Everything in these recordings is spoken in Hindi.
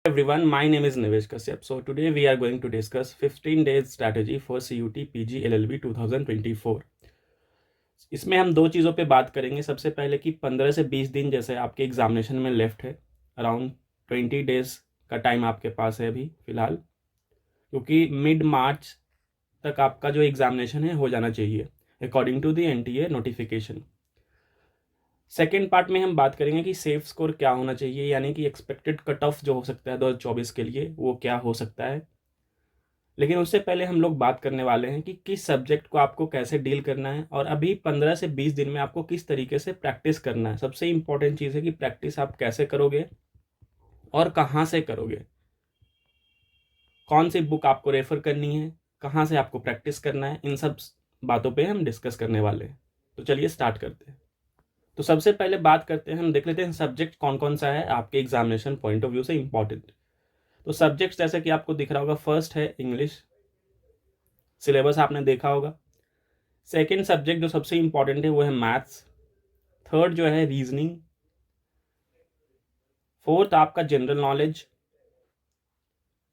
Everyone, my name is Nivesh Kashyap. So today we are going to discuss 15 days strategy for CUT PG LLB 2024. इसमें हम दो चीज़ों पे बात करेंगे। सबसे पहले कि 15 से 20 दिन जैसे आपके एग्जामिनेशन में लेफ्ट है, अराउंड 20 डेज का टाइम आपके पास है अभी फ़िलहाल, क्योंकि मिड मार्च तक आपका जो एग्जामिनेशन है हो जाना चाहिए according to the NTA notification. Second part में हम बात करेंगे कि सेफ स्कोर क्या होना चाहिए, यानी कि एक्सपेक्टेड कट ऑफ जो हो सकता है 2024 के लिए वो क्या हो सकता है। लेकिन उससे पहले हम लोग बात करने वाले हैं कि किस सब्जेक्ट को आपको कैसे डील करना है और अभी 15 से 20 दिन में आपको किस तरीके से प्रैक्टिस करना है। सबसे इंपॉर्टेंट चीज़ है कि प्रैक्टिस आप कैसे करोगे और कहाँ से करोगे, कौन सी बुक आपको रेफर करनी है, कहाँ से आपको प्रैक्टिस करना है, इन सब बातों पे हम डिस्कस करने वाले हैं। तो चलिए स्टार्ट करते हैं। तो सबसे पहले बात करते हैं, हम देख लेते हैं सब्जेक्ट कौन कौन सा है आपके एग्जामिनेशन पॉइंट ऑफ व्यू से इंपॉर्टेंट। तो सब्जेक्ट्स जैसे कि आपको दिख रहा होगा, फर्स्ट है इंग्लिश, सिलेबस आपने देखा होगा। सेकेंड सब्जेक्ट जो सबसे इंपॉर्टेंट है वो है मैथ्स। थर्ड जो है रीजनिंग। फोर्थ आपका general knowledge,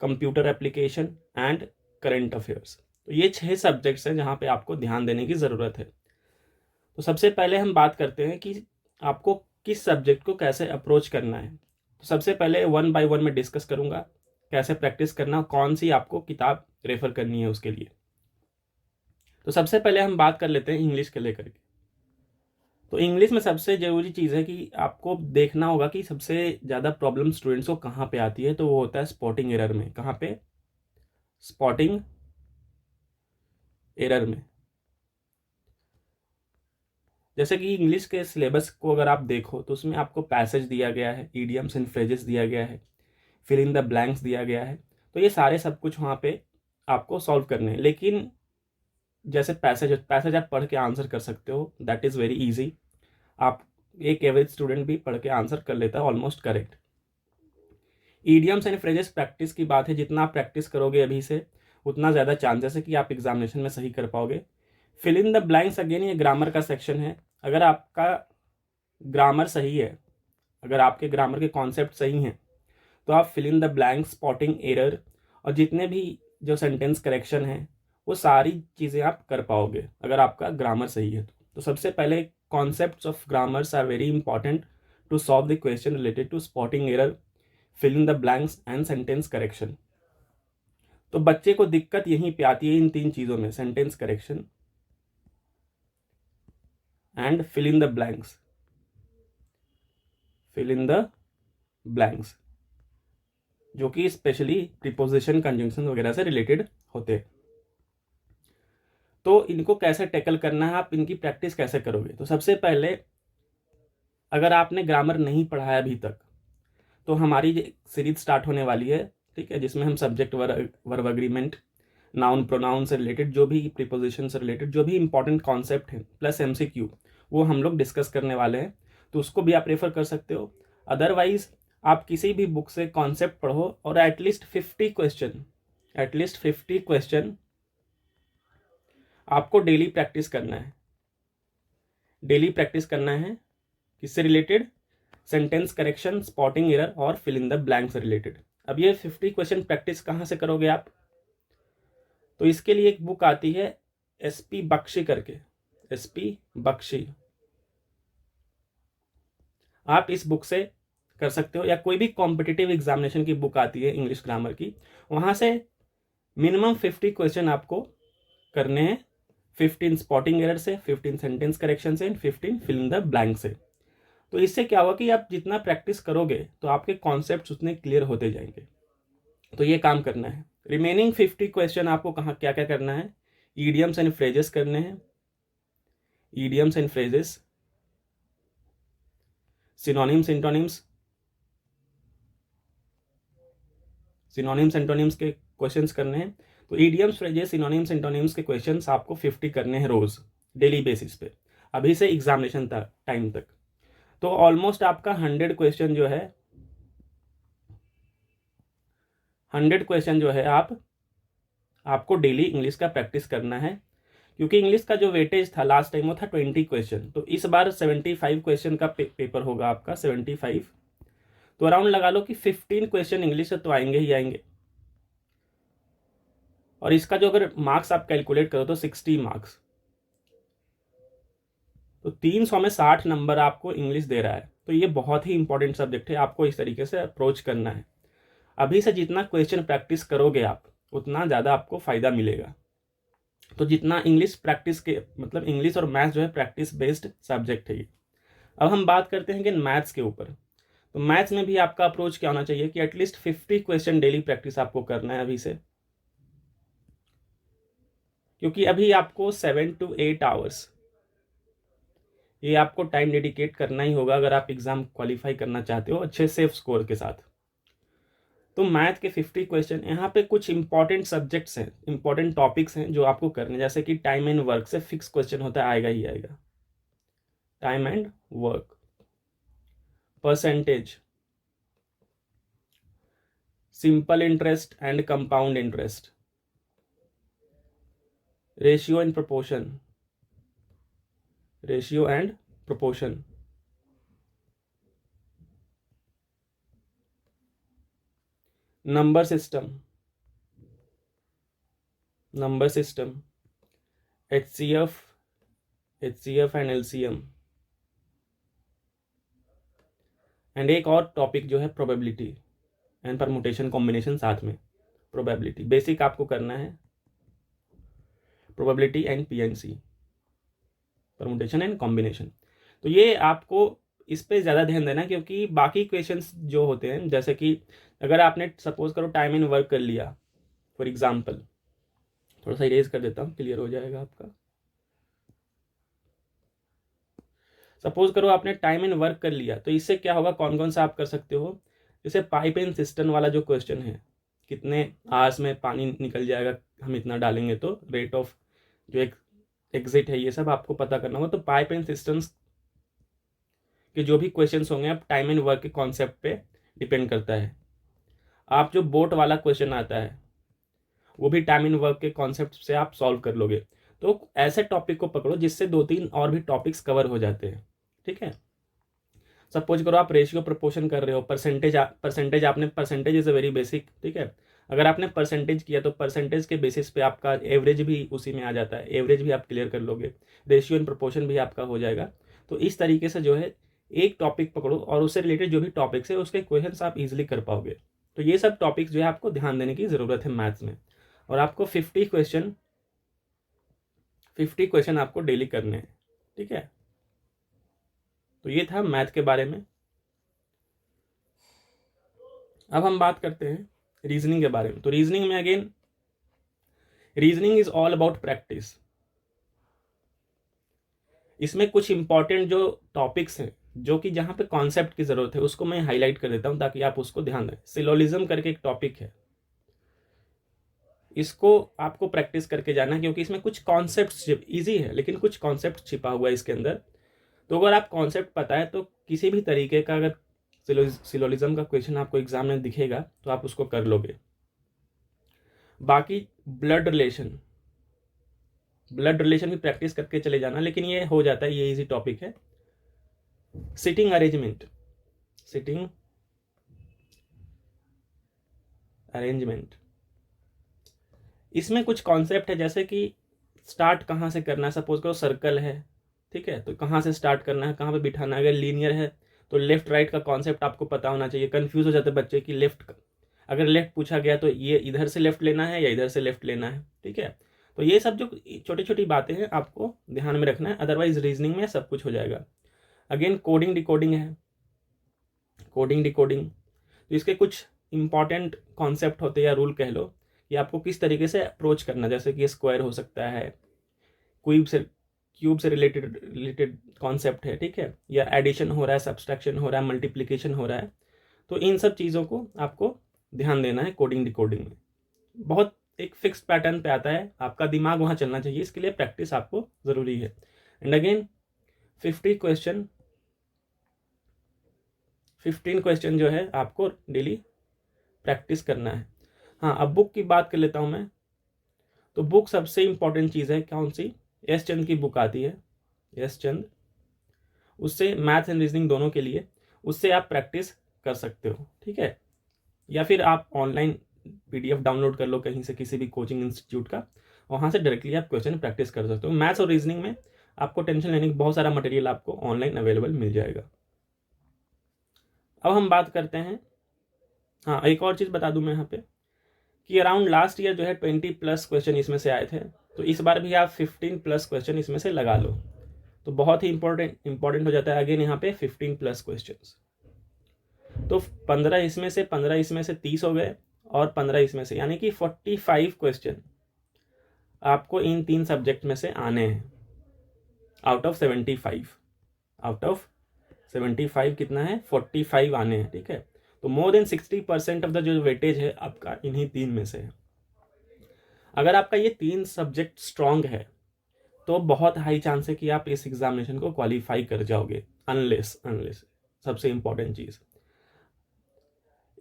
computer application and current affairs. तो ये 6 सब्जेक्ट्स हैं जहाँ पे आपको ध्यान देने की ज़रूरत है। तो सबसे पहले हम बात करते हैं कि आपको किस सब्जेक्ट को कैसे अप्रोच करना है। तो सबसे पहले 1 बाय 1 में डिस्कस करूँगा कैसे प्रैक्टिस करना, कौन सी आपको किताब रेफर करनी है उसके लिए। तो सबसे पहले हम बात कर लेते हैं इंग्लिश के लेकर के। तो इंग्लिश में सबसे ज़रूरी चीज़ है कि आपको देखना होगा कि सबसे ज़्यादा प्रॉब्लम स्टूडेंट्स को कहाँ पे आती है। तो वो होता है स्पॉटिंग एरर में। कहाँ पे? स्पॉटिंग एरर में। जैसे कि इंग्लिश के सिलेबस को अगर आप देखो तो उसमें आपको पैसेज दिया गया है, ईडियम्स एंड फ्रेजेस दिया गया है, फिल इन द ब्लैंक्स दिया गया है। तो ये सारे सब कुछ वहाँ पे आपको सॉल्व करने हैं। लेकिन जैसे पैसेज आप पढ़ के आंसर कर सकते हो, दैट इज़ वेरी ईजी। आप एक एवरेज स्टूडेंट भी पढ़ के आंसर कर लेता है almost correct. Idioms and phrases practice की बात है, जितना आप प्रैक्टिस करोगे अभी से उतना ज़्यादा चांसेस है कि आप एग्जामिनेशन में सही कर पाओगे। Fill in the blanks again ये ग्रामर का सेक्शन है। अगर आपका ग्रामर सही है, अगर आपके ग्रामर के कॉन्सेप्ट सही हैं, तो आप fill in the blank, spotting error और जितने भी जो सेंटेंस करेक्शन है वो सारी चीज़ें आप कर पाओगे अगर आपका ग्रामर सही है। तो सबसे पहले concepts of grammars are very important to solve the question related to spotting error, fill in the blanks and sentence correction. तो बच्चे को दिक्कत यहीं पे आती है इन 3 चीज़ों में, sentence correction and fill in the blanks, fill in the blanks, जो कि स्पेशली प्रीपोजिशन, कंजंक्शन वगैरह से रिलेटेड होते हैं। तो इनको कैसे टैकल करना है, आप इनकी प्रैक्टिस कैसे करोगे। तो सबसे पहले अगर आपने ग्रामर नहीं पढ़ा है अभी तक, तो हमारी सीरीज स्टार्ट होने वाली है, ठीक है, जिसमें हम subject verb agreement, noun pronoun से रिलेटेड, जो भी प्रीपोजिशन से रिलेटेड जो भी इंपॉर्टेंट कॉन्सेप्ट है प्लस MCQ, वो हम लोग डिस्कस करने वाले हैं। तो उसको भी आप रेफर कर सकते हो। अदरवाइज आप किसी भी बुक से कॉन्सेप्ट पढ़ो और एटलीस्ट 50 क्वेश्चन आपको डेली प्रैक्टिस करना है। डेली प्रैक्टिस करना है किससे related? Sentence correction, spotting error और फिल इन द ब्लैंक से रिलेटेड। अब ये 50 क्वेश्चन प्रैक्टिस कहाँ से करोगे आप? तो इसके लिए एक बुक आती है SP बख्शी करके, SP बख्शी, आप इस बुक से कर सकते हो। या कोई भी कॉम्पिटिटिव एग्जामिनेशन की बुक आती है इंग्लिश ग्रामर की, वहाँ से मिनिमम 50 क्वेश्चन आपको करने हैं। 15 स्पॉटिंग एरर से, 15 सेंटेंस करेक्शन से, 15 फिल इन द ब्लैंक से। तो इससे क्या होगा कि आप जितना प्रैक्टिस करोगे तो आपके कॉन्सेप्ट्स उतने क्लियर होते जाएंगे। तो ये काम करना है। रिमेनिंग 50 क्वेश्चन आपको कहाँ क्या क्या करना है? ईडियम्स एंड फ्रेजेस करने हैं, idioms and phrases, synonyms antonyms, synonyms antonyms के क्वेश्चंस करने हैं। तो ईडियम्स, फ्रेजेस, सिनोनिम्स एंटोनिम्स के क्वेश्चंस आपको 50 करने हैं रोज, डेली बेसिस पे, अभी से एग्जामिनेशन टाइम तक। तो ऑलमोस्ट आपका 100 क्वेश्चन जो है, 100 क्वेश्चन जो है आपको डेली इंग्लिश का प्रैक्टिस करना है। क्योंकि इंग्लिश का जो वेटेज था लास्ट टाइम वो था 20 क्वेश्चन, तो इस बार 75 क्वेश्चन का पेपर होगा आपका, 75। तो अराउंड लगा लो कि 15 क्वेश्चन इंग्लिश से तो आएंगे ही आएंगे, और इसका जो अगर मार्क्स आप कैलकुलेट करो तो 60 मार्क्स, तो 300 में 60 नंबर आपको इंग्लिश दे रहा है। तो ये बहुत ही इंपॉर्टेंट सब्जेक्ट है, आपको इस तरीके से अप्रोच करना है। अभी से जितना क्वेश्चन प्रैक्टिस करोगे आप, उतना ज़्यादा आपको फ़ायदा मिलेगा। तो जितना इंग्लिश प्रैक्टिस के, मतलब इंग्लिश और मैथ्स जो है प्रैक्टिस बेस्ड सब्जेक्ट है ये। अब हम बात करते हैं कि मैथ्स के ऊपर। तो मैथ्स में भी आपका अप्रोच क्या होना चाहिए कि एटलीस्ट 50 क्वेश्चन डेली प्रैक्टिस आपको करना है अभी से, क्योंकि अभी आपको 7 to 8 आवर्स ये आपको टाइम डेडिकेट करना ही होगा अगर आप एग्जाम क्वालिफाई करना चाहते हो अच्छे सेफ स्कोर के साथ। तो मैथ के 50 क्वेश्चन, यहाँ पे कुछ इंपॉर्टेंट सब्जेक्ट्स हैं, इंपॉर्टेंट टॉपिक्स हैं जो आपको करने, जैसे कि टाइम एंड वर्क से फिक्स क्वेश्चन होता है, आएगा ही आएगा। Time and work, percentage, simple interest and compound interest, ratio and proportion, ratio and proportion, number system, number system, HCF and LCM, and एक और टॉपिक जो है प्रोबेबिलिटी एंड परमुटेशन कॉम्बिनेशन, साथ में प्रोबेबिलिटी बेसिक आपको करना है, probability and PNC, permutation and combination. तो ये आपको इस पे ज़्यादा ध्यान देना है, क्योंकि बाकी क्वेश्चंस जो होते हैं, जैसे कि अगर आपने सपोज करो टाइम एंड वर्क कर लिया फॉर एग्जांपल, थोड़ा सा इरेज कर देता हूँ, क्लियर हो जाएगा आपका। सपोज करो आपने टाइम एंड वर्क कर लिया, तो इससे क्या होगा, कौन कौन सा आप कर सकते हो, जैसे पाइप एंड सिस्टम वाला जो क्वेश्चन है, कितने आवर्स में पानी निकल जाएगा, हम इतना डालेंगे तो रेट ऑफ जो एग्जिट है, ये सब आपको पता करना होगा। तो पाइप एंड सिस्टम्स के जो भी क्वेश्चंस होंगे, अब टाइम एंड वर्क के कॉन्सेप्ट पे डिपेंड करता है। आप जो बोट वाला क्वेश्चन आता है वो भी टाइम एंड वर्क के कॉन्सेप्ट से आप सॉल्व कर लोगे। तो ऐसे टॉपिक को पकड़ो जिससे 2-3 और भी टॉपिक्स कवर हो जाते हैं, ठीक है। सपोज करो आप रेशियो प्रोपोर्शन कर रहे हो, परसेंटेज आपने, percentage is a very basic, ठीक है। अगर आपने परसेंटेज किया तो परसेंटेज के बेसिस पे आपका एवरेज भी उसी में आ जाता है, एवरेज भी आप क्लियर कर लोगे, रेशियो एंड प्रोपोर्शन भी आपका हो जाएगा। तो इस तरीके से जो है एक टॉपिक पकड़ो और उससे रिलेटेड जो भी टॉपिक्स है उसके क्वेश्चंस आप इजीली कर पाओगे। तो ये सब टॉपिक्स जो है आपको ध्यान देने की ज़रूरत है मैथ्स में, और आपको 50 क्वेश्चन आपको डेली करने हैं, ठीक है। तो ये था मैथ के बारे में। अब हम बात करते हैं रीजनिंग के बारे में। तो रीजनिंग में again, reasoning is all about practice. इसमें कुछ इंपॉर्टेंट जो टॉपिक्स हैं, जो कि जहां पे कॉन्सेप्ट की जरूरत है, उसको मैं हाईलाइट कर देता हूं ताकि आप उसको ध्यान दें। सिलोलिज्म करके एक टॉपिक है, इसको आपको प्रैक्टिस करके जाना है, क्योंकि इसमें कुछ कॉन्सेप्ट ईजी है लेकिन कुछ कॉन्सेप्ट छिपा हुआ है इसके अंदर। तो अगर आप कॉन्सेप्ट पता है तो किसी भी तरीके का अगर सिलोलिज्म का क्वेश्चन आपको एग्जाम में दिखेगा तो आप उसको कर लोगे। बाकी ब्लड रिलेशन भी प्रैक्टिस करके चले जाना, लेकिन ये हो जाता है, ये इजी टॉपिक है। सिटिंग अरेंजमेंट, इसमें कुछ कॉन्सेप्ट है, जैसे कि स्टार्ट कहाँ से करना है। सपोज करो सर्कल है, ठीक है, तो कहाँ से स्टार्ट करना है, कहाँ पे बिठाना है। अगर लीनियर है तो लेफ्ट राइट का कॉन्सेप्ट आपको पता होना चाहिए। कंफ्यूज हो जाते हैं बच्चे कि अगर लेफ्ट पूछा गया तो ये इधर से लेफ्ट लेना है या इधर से लेफ्ट लेना है, ठीक है। तो ये सब जो छोटी छोटी बातें हैं आपको ध्यान में रखना है, अदरवाइज रीजनिंग में सब कुछ हो जाएगा। अगेन कोडिंग डिकोडिंग है, तो इसके कुछ इंपॉर्टेंट कॉन्सेप्ट होते हैं या रूल कह लो कि आपको किस तरीके से अप्रोच करना, जैसे कि स्क्वायर हो सकता है, क्यूब से रिलेटेड कॉन्सेप्ट है, ठीक है, या एडिशन हो रहा है, सब्सट्रैक्शन हो रहा है, मल्टीप्लिकेशन हो रहा है। तो इन सब चीज़ों को आपको ध्यान देना है कोडिंग डिकोडिंग में। बहुत एक फिक्स पैटर्न पे आता है, आपका दिमाग वहाँ चलना चाहिए, इसके लिए प्रैक्टिस आपको ज़रूरी है। एंड अगेन 15 क्वेश्चन जो है आपको डेली प्रैक्टिस करना है। हाँ, अब बुक की बात कर लेता हूँ मैं। तो बुक सबसे इंपॉर्टेंट चीज़ है, कौन सी? एस चंद की बुक आती है, एस चंद, उससे मैथ एंड रीजनिंग दोनों के लिए, उससे आप प्रैक्टिस कर सकते हो, ठीक है। या फिर आप ऑनलाइन PDF डाउनलोड कर लो कहीं से, किसी भी कोचिंग इंस्टीट्यूट का, वहाँ से डायरेक्टली आप क्वेश्चन प्रैक्टिस कर सकते हो। मैथ्स और रीजनिंग में आपको टेंशन लेने की बहुत सारा मटेरियल आपको ऑनलाइन अवेलेबल मिल जाएगा। अब हम बात करते हैं, हाँ एक और चीज़ बता दूं मैं यहाँ पे कि अराउंड लास्ट ईयर जो है 20+ क्वेश्चन इसमें से आए थे, तो इस बार भी आप 15+ क्वेश्चन इसमें से लगा लो, तो बहुत ही इंपॉर्टेंट हो जाता है अगेन यहाँ पे 15+ क्वेश्चन। तो 15 इसमें से 30 हो गए, और 15 इसमें से, यानी कि 45 क्वेश्चन आपको इन 3 सब्जेक्ट में से आने हैं आउट ऑफ 75। आउट ऑफ 75 कितना है, 45 आने हैं, ठीक है। तो मोर देन 60% ऑफ द जो वेटेज है आपका इन्हीं 3 में से है। अगर आपका ये 3 सब्जेक्ट स्ट्रांग है तो बहुत हाई चांस है कि आप इस एग्जामिनेशन को क्वालिफाई कर जाओगे, अनलेस सबसे इंपॉर्टेंट चीज,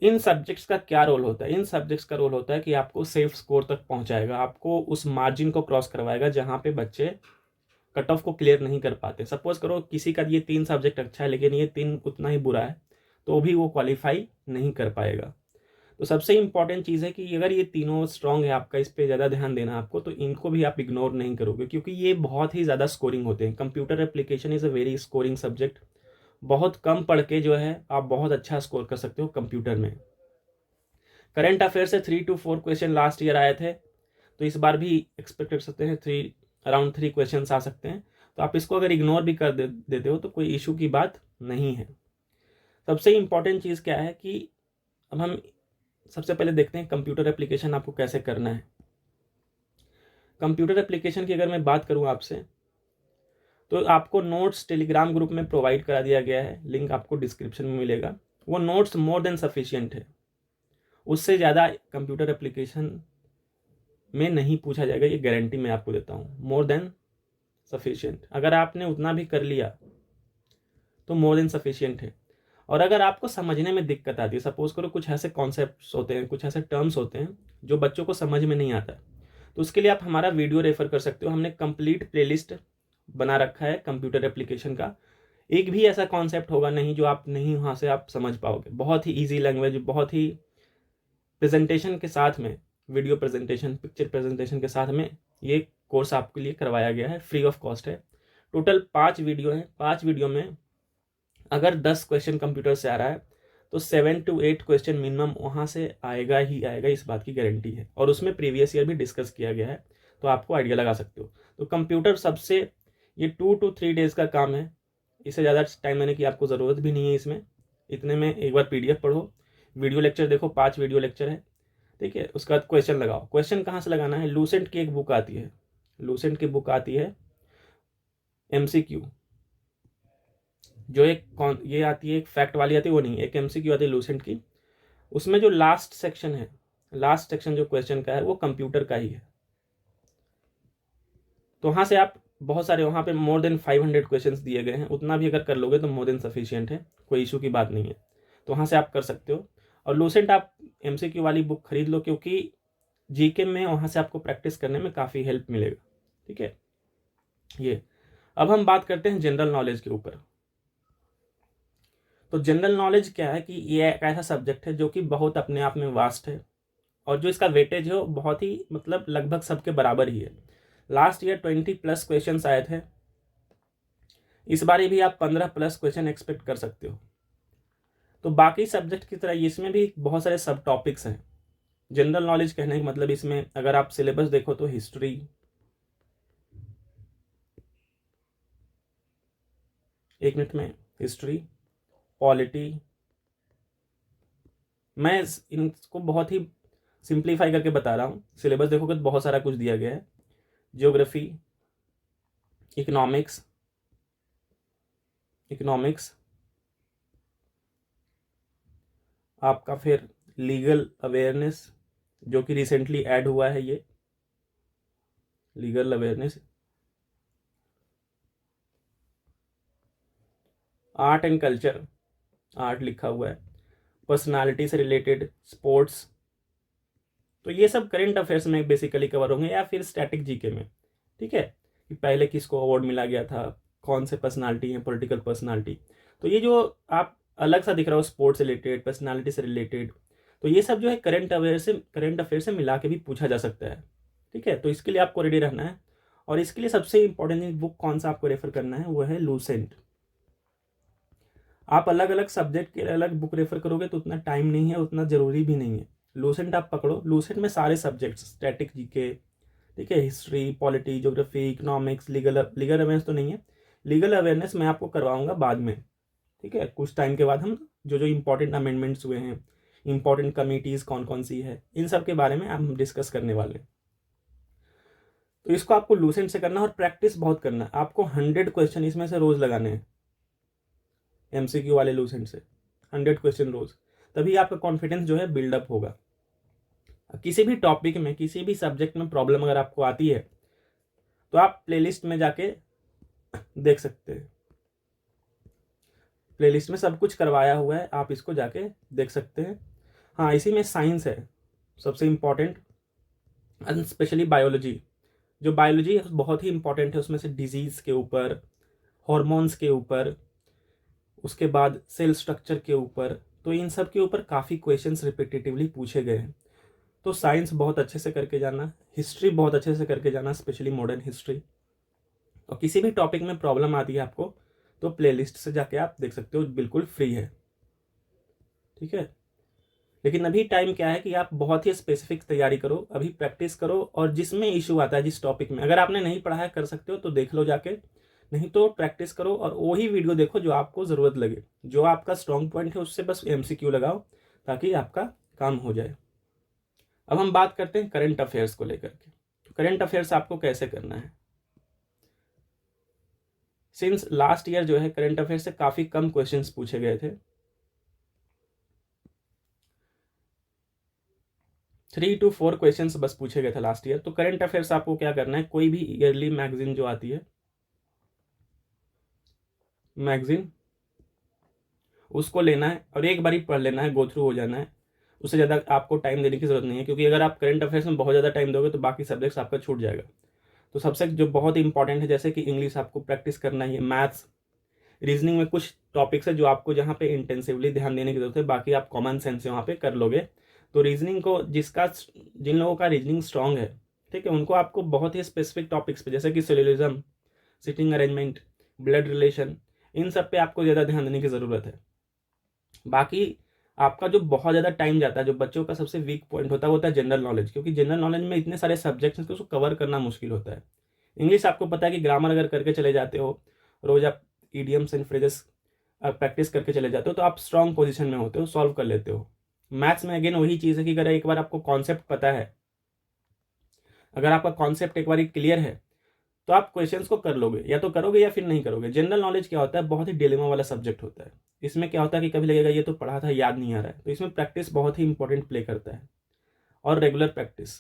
इन सब्जेक्ट्स का क्या रोल होता है। इन सब्जेक्ट्स का रोल होता है कि आपको सेफ स्कोर तक पहुंचाएगा, आपको उस मार्जिन को क्रॉस करवाएगा जहां पे बच्चे कट ऑफ को क्लियर नहीं कर पाते। सपोज करो किसी का ये 3 सब्जेक्ट अच्छा है लेकिन ये 3 उतना ही बुरा है, तो भी वो क्वालिफाई नहीं कर पाएगा। तो सबसे इंपॉर्टेंट चीज़ है कि अगर ये तीनों स्ट्रांग है आपका, इस पर ज़्यादा ध्यान देना आपको, तो इनको भी आप इग्नोर नहीं करोगे, क्योंकि ये बहुत ही ज़्यादा स्कोरिंग होते हैं। Computer application is a very scoring subject. बहुत कम पढ़ के जो है आप बहुत अच्छा स्कोर कर सकते हो कंप्यूटर में। करंट अफेयर से 3 to 4 क्वेश्चन लास्ट ईयर आए थे, तो इस बार भी एक्सपेक्ट कर सकते हैं अराउंड 3 क्वेश्चन आ सकते हैं। तो आप इसको अगर इग्नोर भी कर देते हो तो कोई इशू की बात नहीं है। सबसे इंपॉर्टेंट चीज़ क्या है कि अब हम सबसे पहले देखते हैं कंप्यूटर एप्लीकेशन आपको कैसे करना है। कंप्यूटर एप्लीकेशन की अगर मैं बात करूं आपसे, तो आपको नोट्स टेलीग्राम ग्रुप में प्रोवाइड करा दिया गया है, लिंक आपको डिस्क्रिप्शन में मिलेगा। वो नोट्स मोर देन सफिशिएंट है, उससे ज़्यादा कंप्यूटर एप्लीकेशन में नहीं पूछा जाएगा, ये गारंटी मैं आपको देता हूँ। मोर देन सफिशिएंट, अगर आपने उतना भी कर लिया तो मोर देन सफिशिएंट है। और अगर आपको समझने में दिक्कत आती है, सपोज करो कुछ ऐसे कॉन्सेप्ट्स होते हैं, कुछ ऐसे टर्म्स होते हैं जो बच्चों को समझ में नहीं आता, तो उसके लिए आप हमारा वीडियो रेफर कर सकते हो। हमने कंप्लीट प्लेलिस्ट बना रखा है कंप्यूटर एप्लीकेशन का। एक भी ऐसा कॉन्सेप्ट होगा नहीं जो आप नहीं वहाँ से आप समझ पाओगे। बहुत ही ईजी लैंग्वेज, बहुत ही प्रेजेंटेशन के साथ में, वीडियो प्रेजेंटेशन, पिक्चर प्रेजेंटेशन के साथ में ये कोर्स आपके लिए करवाया गया है, फ्री ऑफ कॉस्ट है। टोटल 5 वीडियो है। 5 वीडियो में अगर 10 क्वेश्चन कंप्यूटर से आ रहा है तो 7 to 8 क्वेश्चन मिनिमम वहाँ से आएगा ही आएगा, इस बात की गारंटी है। और उसमें प्रीवियस ईयर भी डिस्कस किया गया है, तो आपको आइडिया लगा सकते हो। तो कंप्यूटर सबसे, ये 2 to 3 डेज का काम है, इससे ज़्यादा टाइम लेने की आपको ज़रूरत भी नहीं है इसमें। इतने में एक बार PDF पढ़ो, वीडियो लेक्चर देखो, 5 वीडियो लेक्चर है, ठीक है। उसके बाद क्वेश्चन लगाओ। क्वेश्चन कहाँ से लगाना है, लूसेंट की एक बुक आती है, लूसेंट की बुक आती है MCQ, जो ये आती है, एक फैक्ट वाली आती है, वो नहीं, एक MCQ आती है लूसेंट की। उसमें जो लास्ट सेक्शन है, लास्ट सेक्शन जो क्वेश्चन का है वो कंप्यूटर का ही है। तो वहाँ से आप बहुत सारे, वहाँ पे मोर देन 500 क्वेश्चंस दिए गए हैं, उतना भी अगर कर लोगे तो मोर देन सफिशिएंट है, कोई इशू की बात नहीं है। तो वहाँ से आप कर सकते हो। और लूसेंट आप MCQ वाली बुक खरीद लो, क्योंकि GK में वहाँ से आपको प्रैक्टिस करने में काफ़ी हेल्प मिलेगा, ठीक है। ये अब हम बात करते हैं जनरल नॉलेज के ऊपर। तो जनरल नॉलेज क्या है कि ये एक ऐसा सब्जेक्ट है जो कि बहुत अपने आप में वास्ट है, और जो इसका वेटेज है वो बहुत ही, मतलब लगभग सबके बराबर ही है। लास्ट ईयर 20+ क्वेश्चन आए थे, इस बार भी आप 15+ क्वेश्चन एक्सपेक्ट कर सकते हो। तो बाकी सब्जेक्ट की तरह इसमें भी बहुत सारे सब टॉपिक्स हैं। जनरल नॉलेज कहने का मतलब इसमें अगर आप सिलेबस देखो तो हिस्ट्री, एक मिनट में, हिस्ट्री, पॉलिटी, मैं इनको बहुत ही सिंप्लीफाई करके बता रहा हूँ। सिलेबस देखोगे तो बहुत सारा कुछ दिया गया है। ज्योग्राफी, इकोनॉमिक्स, आपका फिर लीगल अवेयरनेस, जो कि रिसेंटली ऐड हुआ है, ये legal awareness, art and culture, art लिखा हुआ है, पर्सनालिटी से रिलेटेड, स्पोर्ट्स। तो ये सब करंट अफेयर्स में बेसिकली कवर होंगे, या फिर स्टैटिक GK में, ठीक है, कि पहले किसको अवार्ड मिला गया था, कौन से पर्सनालिटी हैं, पॉलिटिकल पर्सनालिटी। तो ये जो आप अलग सा दिख रहा हो, स्पोर्ट्स से रिलेटेड, पर्सनालिटी से रिलेटेड, तो ये सब जो है करंट अफेयर से मिला के भी पूछा जा सकता है। ठीक है, तो इसके लिए आपको रेडी रहना है। और इसके लिए सबसे इंपॉर्टेंट बुक कौन सा आपको रेफर करना है, वो है लूसेंट। आप अलग अलग सब्जेक्ट के लिए अलग बुक रेफर करोगे तो उतना टाइम नहीं है, उतना जरूरी भी नहीं है। लूसेंट आप पकड़ो, लूसेंट में सारे सब्जेक्ट्स, स्टैटिक जीके, ठीक है, history, polity, geography, economics, legal awareness तो नहीं है, लीगल अवेयरनेस मैं आपको करवाऊंगा बाद में। ठीक है, कुछ टाइम के बाद हम जो जो इंपॉर्टेंट अमेंडमेंट्स हुए हैं, इंपॉर्टेंट कमिटीज़ कौन कौन सी है, इन सब के बारे में हम डिस्कस करने वाले हैं। तो इसको आपको लूसेंट से करना है और प्रैक्टिस बहुत करना है। आपको 100 क्वेश्चन इसमें से रोज लगाने हैं, एमसीक्यू वाले लूसेंट से 100 क्वेश्चन रोज, तभी आपका कॉन्फिडेंस जो है बिल्डअप होगा। किसी भी टॉपिक में, किसी भी सब्जेक्ट में प्रॉब्लम अगर आपको आती है तो आप प्लेलिस्ट में जाके देख सकते हैं, प्लेलिस्ट में सब कुछ करवाया हुआ है, आप इसको जाके देख सकते हैं। हाँ, इसी में साइंस है सबसे इम्पॉर्टेंट, स्पेशली बायोलॉजी। जो बायोलॉजी है बहुत ही इंपॉर्टेंट है, उसमें से डिजीज के ऊपर, हॉर्मोन्स के ऊपर, उसके बाद सेल स्ट्रक्चर के ऊपर, तो इन सब के ऊपर काफ़ी क्वेश्चंस रिपीटेटिवली पूछे गए हैं। तो साइंस बहुत अच्छे से करके जाना, हिस्ट्री बहुत अच्छे से करके जाना, स्पेशली मॉडर्न हिस्ट्री। और किसी भी टॉपिक में प्रॉब्लम आती है आपको तो प्लेलिस्ट से जाके आप देख सकते हो, बिल्कुल फ्री है। ठीक है, लेकिन अभी टाइम क्या है कि आप बहुत ही स्पेसिफिक तैयारी करो, अभी प्रैक्टिस करो, और जिसमें इशू आता है, जिस टॉपिक में अगर आपने नहीं पढ़ा है कर सकते हो तो देख लो जाके, नहीं तो प्रैक्टिस करो और वही वीडियो देखो जो आपको ज़रूरत लगे, जो आपका स्ट्रॉन्ग पॉइंट है उससे बस एमसीक्यू लगाओ ताकि आपका काम हो जाए। अब हम बात करते हैं करंट अफेयर्स को लेकर के। तो करंट अफेयर्स आपको कैसे करना है, सिंस लास्ट ईयर जो है करंट अफेयर से काफ़ी कम क्वेश्चंस पूछे गए थे, 3 to 4 क्वेश्चंस बस पूछे गए थे लास्ट ईयर। तो करंट अफेयर्स आपको क्या करना है, कोई भी ईयरली मैगजीन जो आती है, मैगजीन, उसको लेना है और एक बार ही पढ़ लेना है, गो थ्रू हो जाना है। उससे ज़्यादा आपको टाइम देने की जरूरत नहीं है, क्योंकि अगर आप करंट अफेयर्स में बहुत ज़्यादा टाइम दोगे तो बाकी सब्जेक्ट्स आपका छूट जाएगा। तो सबसे जो बहुत इंपॉर्टेंट है, जैसे कि इंग्लिश आपको प्रैक्टिस करना ही है, मैथ्स, रीजनिंग में कुछ टॉपिक्स है जो आपको जहाँ पे इंटेंसिवली ध्यान देने की जरूरत है, बाकी आप कॉमन सेंस से वहाँ पे कर लोगे। तो रीजनिंग को जिन लोगों का रीजनिंग स्ट्रांग है, ठीक है, उनको आपको बहुत ही स्पेसिफिक टॉपिक्स पे, जैसे कि सोलिलिज्म, सिटिंग अरेंजमेंट, ब्लड रिलेशन, इन सब पे आपको ज़्यादा ध्यान देने की ज़रूरत है। बाकी आपका जो बहुत ज़्यादा टाइम जाता है, जो बच्चों का सबसे वीक पॉइंट होता है वो होता है जनरल नॉलेज, क्योंकि जनरल नॉलेज में इतने सारे सब्जेक्ट्स हैं कि उसको कवर करना मुश्किल होता है। इंग्लिश आपको पता है कि ग्रामर अगर करके चले जाते हो, रोज आप ईडियम्स एंड फ्रेजेस प्रैक्टिस करके चले जाते हो तो आप स्ट्रांग पोजीशन में होते हो, सॉल्व कर लेते हो। मैथ्स में अगेन वही चीज़ है कि अगर एक बार आपको कॉन्सेप्ट पता है, अगर आपका कॉन्सेप्ट एक बार क्लियर है तो आप क्वेश्चंस को कर लोगे, या तो करोगे या फिर नहीं करोगे। जनरल नॉलेज क्या होता है, बहुत ही डिलेमा वाला सब्जेक्ट होता है। इसमें क्या होता है कि कभी लगेगा ये तो पढ़ा था याद नहीं आ रहा है, तो इसमें प्रैक्टिस बहुत ही इंपॉर्टेंट प्ले करता है, और रेगुलर प्रैक्टिस।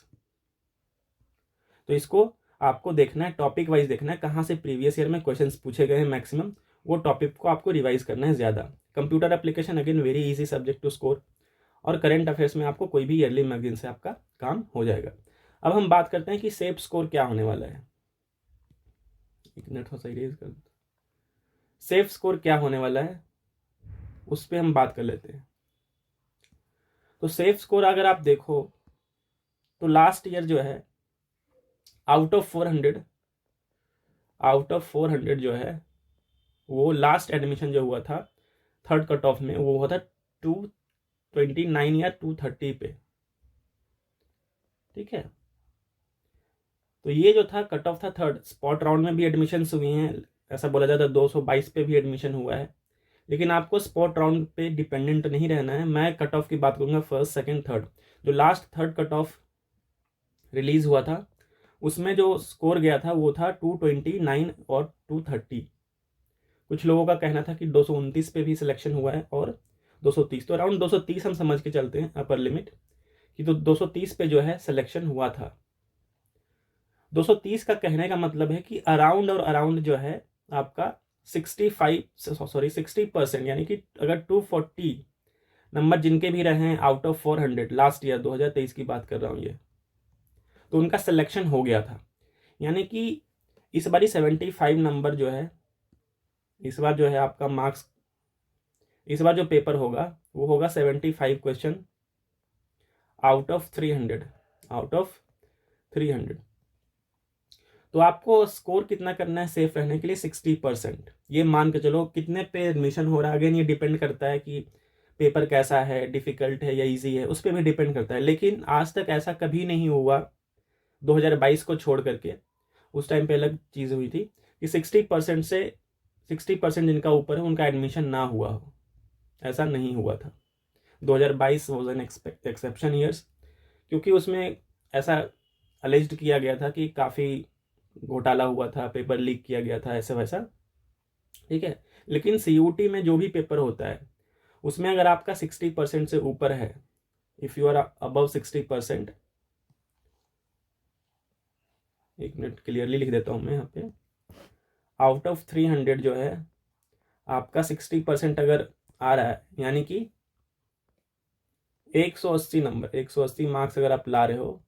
तो इसको आपको देखना है, टॉपिक वाइज देखना है, कहाँ से प्रीवियस ईयर में क्वेश्चंस पूछे गए हैं मैक्सिमम, वो टॉपिक को आपको रिवाइज करना है ज़्यादा। Computer application again very easy subject to score, और करंट अफेयर्स में आपको कोई भी ईयरली मैगजीन से आपका काम हो जाएगा। अब हम बात करते हैं कि सेफ स्कोर क्या होने वाला है। एक मिनट थोड़ा सा इरेज कर, सेफ स्कोर क्या होने वाला है उस पर हम बात कर लेते हैं। तो सेफ स्कोर अगर आप देखो तो लास्ट ईयर जो है आउट ऑफ 400 जो है, वो लास्ट एडमिशन जो हुआ था थर्ड कट ऑफ में, वो हुआ था 229 या 230 पे। ठीक है, तो ये जो था कट ऑफ था थर्ड, स्पॉट राउंड में भी एडमिशन हुई हैं, ऐसा बोला जाता है 222 पे भी एडमिशन हुआ है। लेकिन आपको स्पॉट राउंड पे डिपेंडेंट नहीं रहना है, मैं कट ऑफ की बात करूंगा फर्स्ट सेकंड थर्ड। जो last third cut off release हुआ था उसमें जो स्कोर गया था वो था 229 और 230। कुछ लोगों का कहना था कि 229 पे भी सिलेक्शन हुआ है और 230, तो अराउंड 230 हम समझ के चलते हैं अपर लिमिट कि, तो 230 पे जो है सिलेक्शन हुआ था। 230 का कहने का मतलब है कि अराउंड और अराउंड जो है आपका 60%, यानी कि अगर 240 नंबर जिनके भी रहे हैं आउट ऑफ 400 लास्ट ईयर 2023 की बात कर रहा हूँ ये, तो उनका सिलेक्शन हो गया था। यानी कि इस बारी 75 नंबर जो है, इस बार जो है आपका मार्क्स इस बार जो पेपर होगा वो होगा 75 क्वेश्चन आउट ऑफ 300। तो आपको स्कोर कितना करना है सेफ रहने के लिए? 60%। ये मान के चलो कितने पे एडमिशन हो रहा है, अगेन ये डिपेंड करता है कि पेपर कैसा है, डिफिकल्ट है या इजी है, उस पर भी डिपेंड करता है। लेकिन आज तक ऐसा कभी नहीं हुआ 2022 को छोड़ करके, उस टाइम पे अलग चीज़ हुई थी कि 60% से 60% जिनका ऊपर है उनका एडमिशन ना हुआ हो, ऐसा नहीं हुआ था। 2022 वॉज एन एक्सेप्शन ईयर्स, क्योंकि उसमें ऐसा अलेज्ड किया गया था कि काफ़ी घोटाला हुआ था, पेपर लीक किया गया था, ऐसा वैसा, ठीक है। लेकिन CUT में जो भी पेपर होता है उसमें अगर आपका 60% से ऊपर है, इफ़ यू आर अबव 60%, एक मिनट क्लियरली लिख देता हूं मैं यहाँ पे, आउट ऑफ 300 जो है आपका 60% अगर आ रहा है, यानी कि 180 नंबर, 180 मार्क्स अगर आप ला रहे हो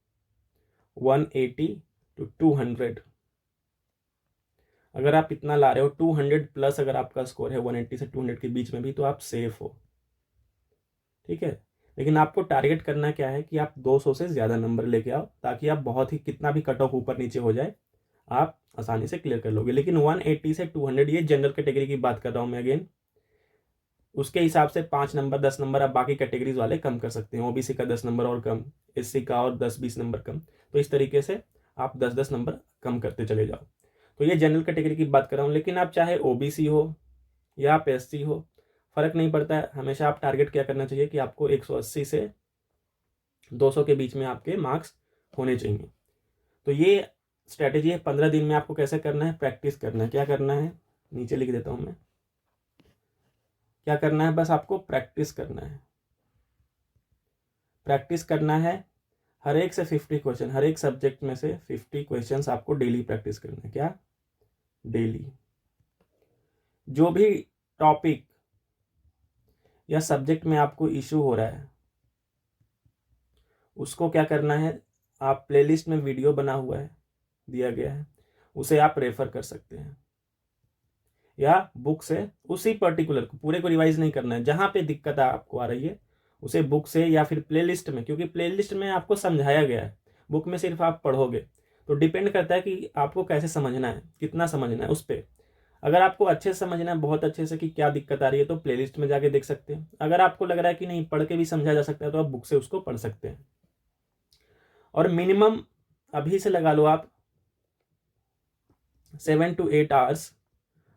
180 to 200, अगर आप इतना ला रहे हो 200 प्लस अगर आपका स्कोर है 180 से 200 के बीच में भी, तो आप सेफ हो, ठीक है। लेकिन आपको टारगेट करना क्या है कि आप 200 से ज़्यादा नंबर लेके आओ, ताकि आप बहुत ही कितना भी कट ऑफ ऊपर नीचे हो जाए आप आसानी से क्लियर कर लोगे। लेकिन 180 से 200 ये जनरल कैटेगरी की बात कर रहा हूँ मैं अगेन, उसके हिसाब से 5 नंबर 10 नंबर आप बाकी कैटेगरीज वाले कम कर सकते हैं। OBC का 10 नंबर और कम, SC का और 10-20 नंबर कम, तो इस तरीके से आप 10-10 नंबर कम करते चले जाओ। तो ये जनरल कैटेगरी की बात कर रहा हूँ। लेकिन आप चाहे OBC हो या आप SC हो, फ़र्क नहीं पड़ता है। हमेशा आप टारगेट क्या करना चाहिए कि आपको 180 से 200 के बीच में आपके मार्क्स होने चाहिए। तो ये स्ट्रैटेजी है। 15 दिन में आपको कैसे करना है? प्रैक्टिस करना है। क्या करना है? नीचे लिख देता हूँ मैं, क्या करना है? बस आपको प्रैक्टिस करना है। प्रैक्टिस करना है हर एक से 50 क्वेश्चन, हर एक सब्जेक्ट में से 50 क्वेश्चंस आपको डेली प्रैक्टिस करना है। क्या? डेली। जो भी टॉपिक या सब्जेक्ट में आपको इशू हो रहा है उसको क्या करना है? आप प्लेलिस्ट में वीडियो बना हुआ है, दिया गया है, उसे आप रेफर कर सकते हैं, या बुक से उसी पर्टिकुलर को पूरे को रिवाइज नहीं करना है। जहाँ पे दिक्कत आपको आ रही है उसे बुक से या फिर प्लेलिस्ट में, क्योंकि प्लेलिस्ट में आपको समझाया गया है, बुक में सिर्फ आप पढ़ोगे। तो डिपेंड करता है कि आपको कैसे समझना है, कितना समझना है उस पर। अगर आपको अच्छे से समझना है, बहुत अच्छे से, कि क्या दिक्कत आ रही है, तो प्लेलिस्ट में जाके देख सकते हैं। अगर आपको लग रहा है कि नहीं पढ़ के भी समझा जा सकता है, तो आप बुक से उसको पढ़ सकते हैं। और मिनिमम अभी से लगा लो आप 7 to 8 आवर्स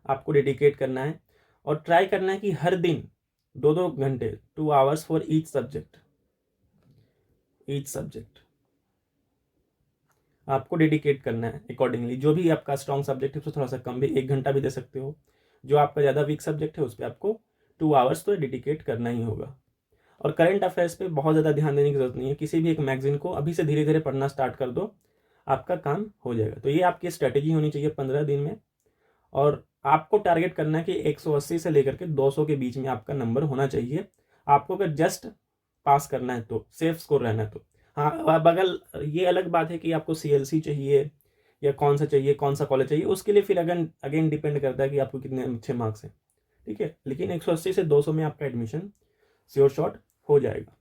आपको डेडिकेट करना है। और ट्राई करना है कि हर दिन 2-2 घंटे, 2 आवर्स फॉर ईच सब्जेक्ट आपको डेडिकेट करना है अकॉर्डिंगली। जो भी आपका स्ट्रॉन्ग सब्जेक्ट है उसको थोड़ा सा कम भी, 1 घंटा भी दे सकते हो। जो आपका ज़्यादा वीक सब्जेक्ट है उस पर आपको 2 आवर्स तो डेडिकेट करना ही होगा। और करंट अफेयर्स पे बहुत ज़्यादा ध्यान देने की जरूरत नहीं है। किसी भी एक मैगजीन को अभी से धीरे धीरे पढ़ना स्टार्ट कर दो, आपका काम हो जाएगा। तो ये आपकी स्ट्रेटेजी होनी चाहिए 15 दिन में। और आपको टारगेट करना है कि 180 से लेकर के 200 के बीच में आपका नंबर होना चाहिए। आपको अगर जस्ट पास करना है तो, सेफ स्कोर रहना है तो। हाँ, अब अगर ये अलग बात है कि आपको CLC चाहिए या कौन सा चाहिए, कौन सा कॉलेज चाहिए, उसके लिए फिर अगेन डिपेंड करता है कि आपको कितने अच्छे मार्क्स हैं, ठीक है। लेकिन 180 से 200 में आपका एडमिशन श्योर शॉट हो जाएगा।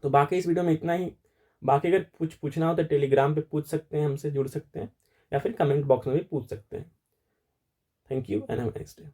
तो बाकी इस वीडियो में इतना ही। बाकी अगर कुछ पूछना हो तो टेलीग्राम पे पूछ सकते हैं, हमसे जुड़ सकते हैं, या फिर कमेंट बॉक्स में भी पूछ सकते हैं। Thank you and have a nice day.